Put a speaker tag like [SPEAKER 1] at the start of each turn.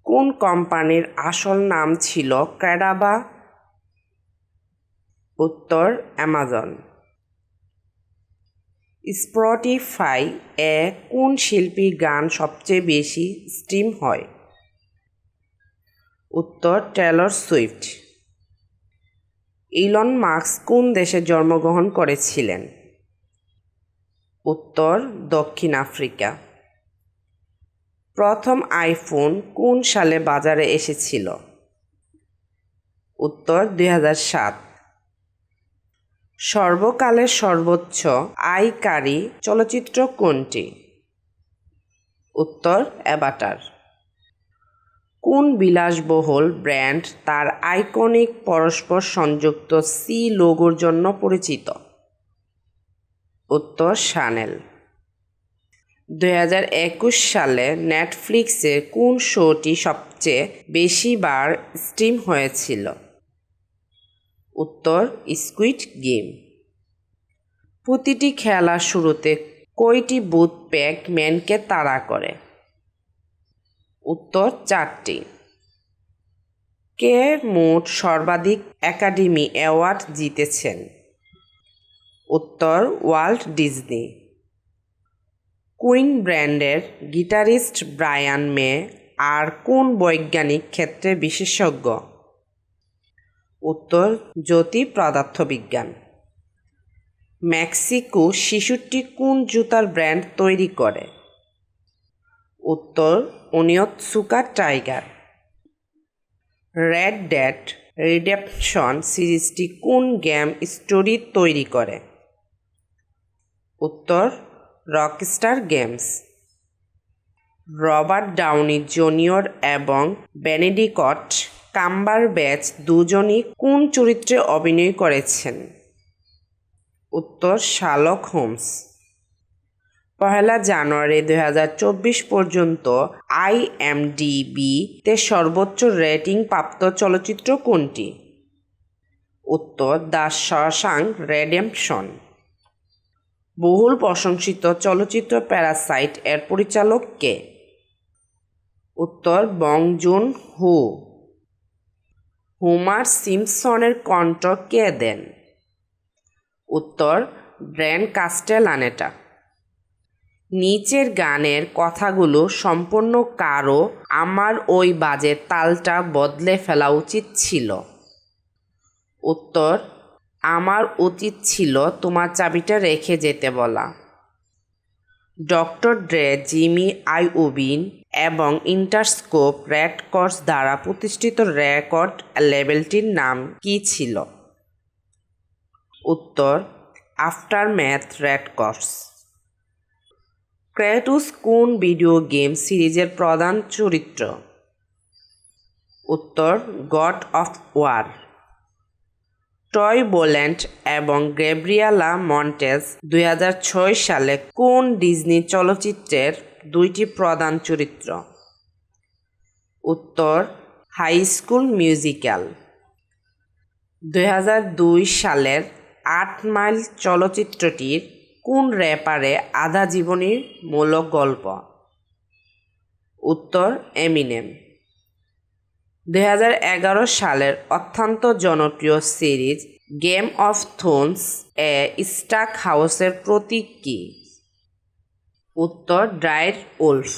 [SPEAKER 1] কোন কোম্পানির আসল নাম ছিল ক্যাডাবা? উত্তর অ্যামাজন। স্পটিফাই এ কোন শিল্পীর গান সবচেয়ে বেশি স্ট্রিম হয়? উত্তর টেলর সুইফট। ইলন মাস্ক কোন দেশে জন্মগ্রহণ করেছিলেন? উত্তর দক্ষিণ আফ্রিকা। প্রথম আইফোন কোন সালে বাজারে এসেছিল? উত্তর 2007। সর্বকালের সর্বোচ্চ আয়কারী চলচ্চিত্র কোনটি? উত্তর অ্যাভাটার। কোন বিলাসবহুল ব্র্যান্ড তার আইকনিক পরস্পর সংযুক্ত সি লোগোর জন্য পরিচিত? উত্তর শানেল। 2021 সালে নেটফ্লিক্সের কোন শোটি সবচেয়ে বেশি বার স্ট্রিম হয়েছিল? উত্তর স্কুইড গেম। প্রতিটি খেলার শুরুতে কয়টি বুথ প্যাক ম্যানকে তাড়া করে? উত্তর 4টি। কে মোট সর্বাধিক একাডেমি অ্যাওয়ার্ড জিতেছেন? উত্তর ওয়াল্ট ডিজনি। কুইন ব্র্যান্ডের গিটারিস্ট ব্রায়ান মে আর কোন বৈজ্ঞানিক ক্ষেত্রে বিশেষজ্ঞ? উত্তর জ্যোতি পদার্থবিজ্ঞান। মেক্সিকো শিশুটি কোন জুতার ব্র্যান্ড তৈরি করে? উত্তর Onitsuka Tiger. Red Dead Redemption সিরিজটি কোন গেম স্টোরি তৈরি করে? উত্তর Rockstar Games. Robert Downey Junior এবং বেনেডিক্ট কাম্বারব্যাচ দুজনই কোন চরিত্রে অভিনয় করেছেন? উত্তর শার্লক হোমস। 1 জানুয়ারি 2024 পর্যন্ত IMDb-তে সর্বোচ্চ রেটিং প্রাপ্ত চলচ্চিত্র কোনটি? উত্তর দ্য শশাঙ্ক রিডেম্পশন। বহুল প্রশংসিত চলচ্চিত্র প্যারাসাইট এর পরিচালক কে? উত্তর বং জুন হো। হোমার সিম্পসনের কণ্ঠ কে দেন? উত্তর ব্রেন কাস্টেলানেটা। নিচের গানের কথাগুলো সম্পূর্ণ কারো আমার ওই বাজে তালটা বদলে ফেলা উচিত ছিল? উত্তর আমার উচিত ছিল তোমার চাবিটা রেখে যেতে বলা। ডক্টর ড্রে, জিমি আইওবিন এবং ইন্টারস্কোপ রেকর্ডস দ্বারা প্রতিষ্ঠিত রেকর্ড লেবেলটির নাম কী ছিল? উত্তর আফটারম্যাথ রেকর্ডস। ক্রেটোস কোন ভিডিও গেম সিরিজের প্রধান চরিত্র? উত্তর God of War. Troy Bolton এবং গ্যাব্রিয়েলা মন্টেজ 2006 সালে কোন ডিজনি চলচ্চিত্রের দুইটি প্রধান চরিত্র? উত্তর হাই স্কুল মিউজিক্যাল। 2002 সালের 8 মাইল চলচ্চিত্রটির কোন র্যাপারে আধা জীবনীমূলক গল্প? উত্তর এমিনেম। 2011 সালের অত্যন্ত জনপ্রিয় সিরিজ গেম অফ থ্রোনস এ স্টার্ক হাউসের প্রতীক কী? উত্তর ডায়ের উলফ।